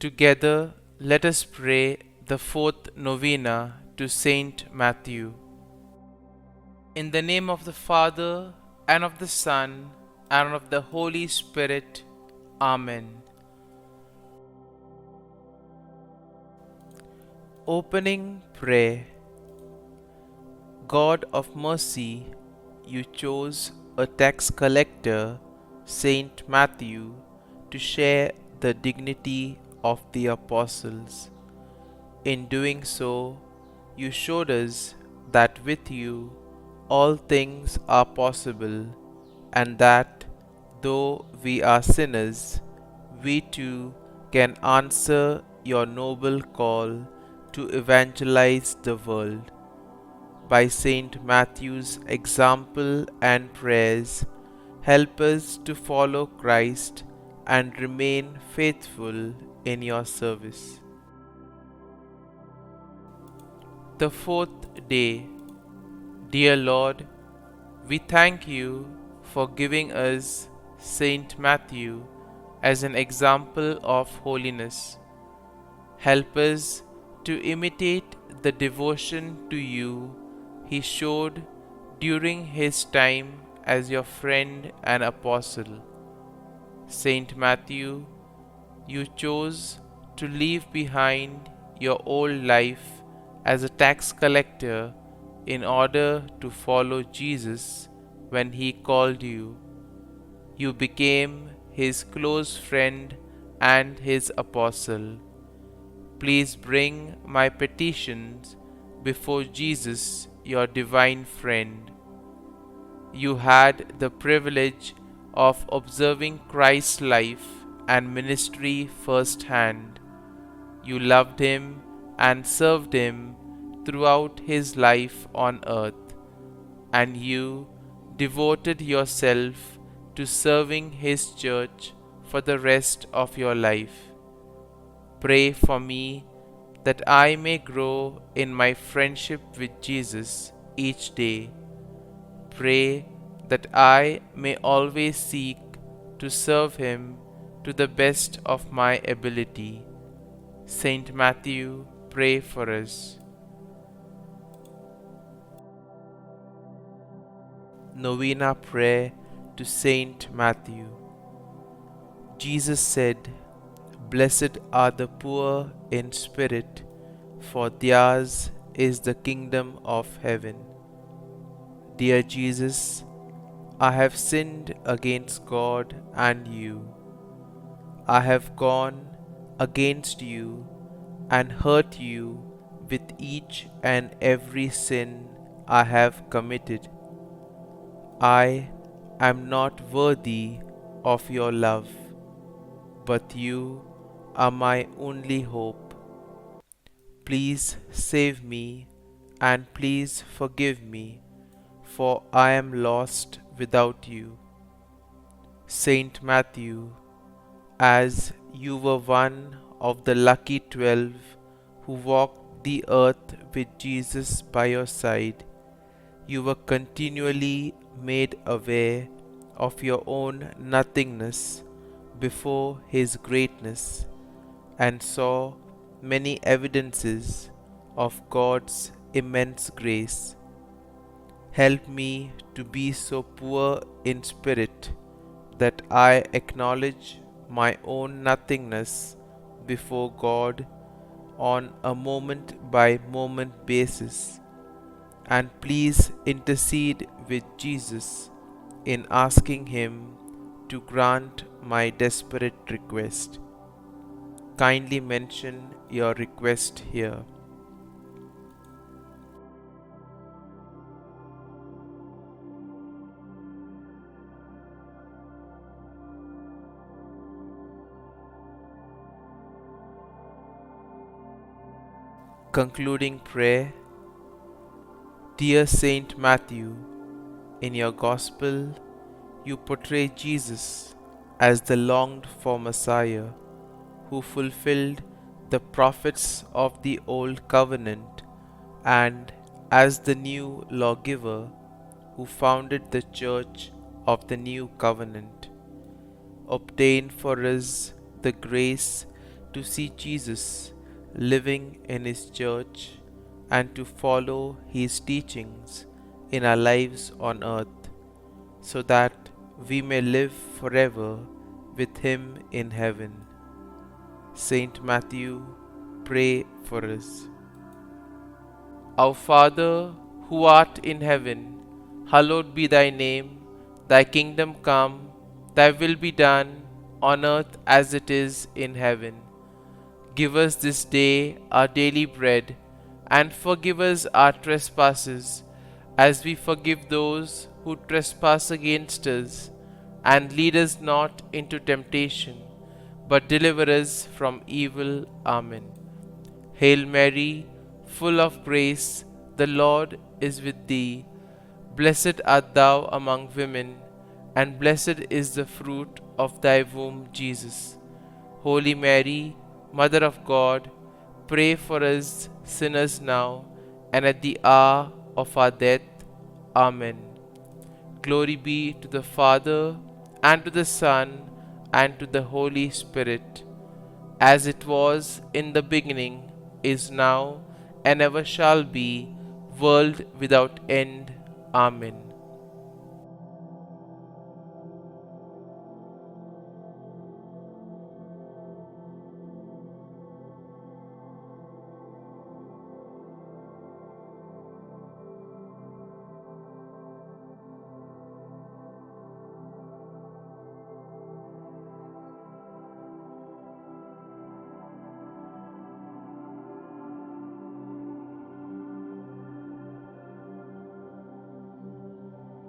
Together, let us pray the fourth novena to Saint Matthew. In the name of the Father, and of the Son, and of the Holy Spirit. Amen. Opening Prayer. God of mercy, you chose a tax collector, Saint Matthew, to share the dignity of the apostles. In doing so, you showed us that with you all things are possible, and that though we are sinners, we too can answer your noble call to evangelize the world. By Saint Matthew's example and prayers, help us to follow Christ and remain faithful in your service. The fourth day. Dear Lord, we thank you for giving us Saint Matthew as an example of holiness. Help us to imitate the devotion to you he showed during his time as your friend and apostle. Saint Matthew, you chose to leave behind your old life as a tax collector in order to follow Jesus when he called you. You became his close friend and his apostle. Please bring my petitions before Jesus, your divine friend. You had the privilege of observing Christ's life and ministry firsthand. You loved him and served him throughout his life on earth, and you devoted yourself to serving his church for the rest of your life. Pray for me that I may grow in my friendship with Jesus each day. Pray that I may always seek to serve him to the best of my ability. Saint Matthew, pray for us. Novena Prayer to Saint Matthew. Jesus said, "Blessed are the poor in spirit, for theirs is the kingdom of heaven." Dear Jesus, I have sinned against God and you. I have gone against you and hurt you with each and every sin I have committed. I am not worthy of your love, but you are my only hope. Please save me and please forgive me, for I am lost without you. Saint Matthew, as you were one of the lucky 12 who walked the earth with Jesus by your side, you were continually made aware of your own nothingness before his greatness, and saw many evidences of God's immense grace. Help me to be so poor in spirit that I acknowledge my own nothingness before God on a moment by moment basis, and please intercede with Jesus in asking him to grant my desperate request. Kindly mention your request here. Concluding Prayer. Dear Saint Matthew, in your Gospel, you portray Jesus as the longed-for Messiah who fulfilled the prophets of the Old Covenant, and as the new lawgiver who founded the Church of the New Covenant. Obtain for us the grace to see Jesus living in His church and to follow His teachings in our lives on earth, so that we may live forever with Him in heaven. Saint Matthew, pray for us. Our Father, who art in heaven, hallowed be thy name. Thy kingdom come, thy will be done, on earth as it is in heaven. Give us this day our daily bread, and forgive us our trespasses, as we forgive those who trespass against us. And lead us not into temptation, but deliver us from evil. Amen. Hail Mary, full of grace, the Lord is with thee. Blessed art thou among women, and blessed is the fruit of thy womb, Jesus. Holy Mary, Mother of God, pray for us sinners now and at the hour of our death. Amen. Glory be to the Father, and to the Son, and to the Holy Spirit, as it was in the beginning, is now, and ever shall be, world without end. Amen.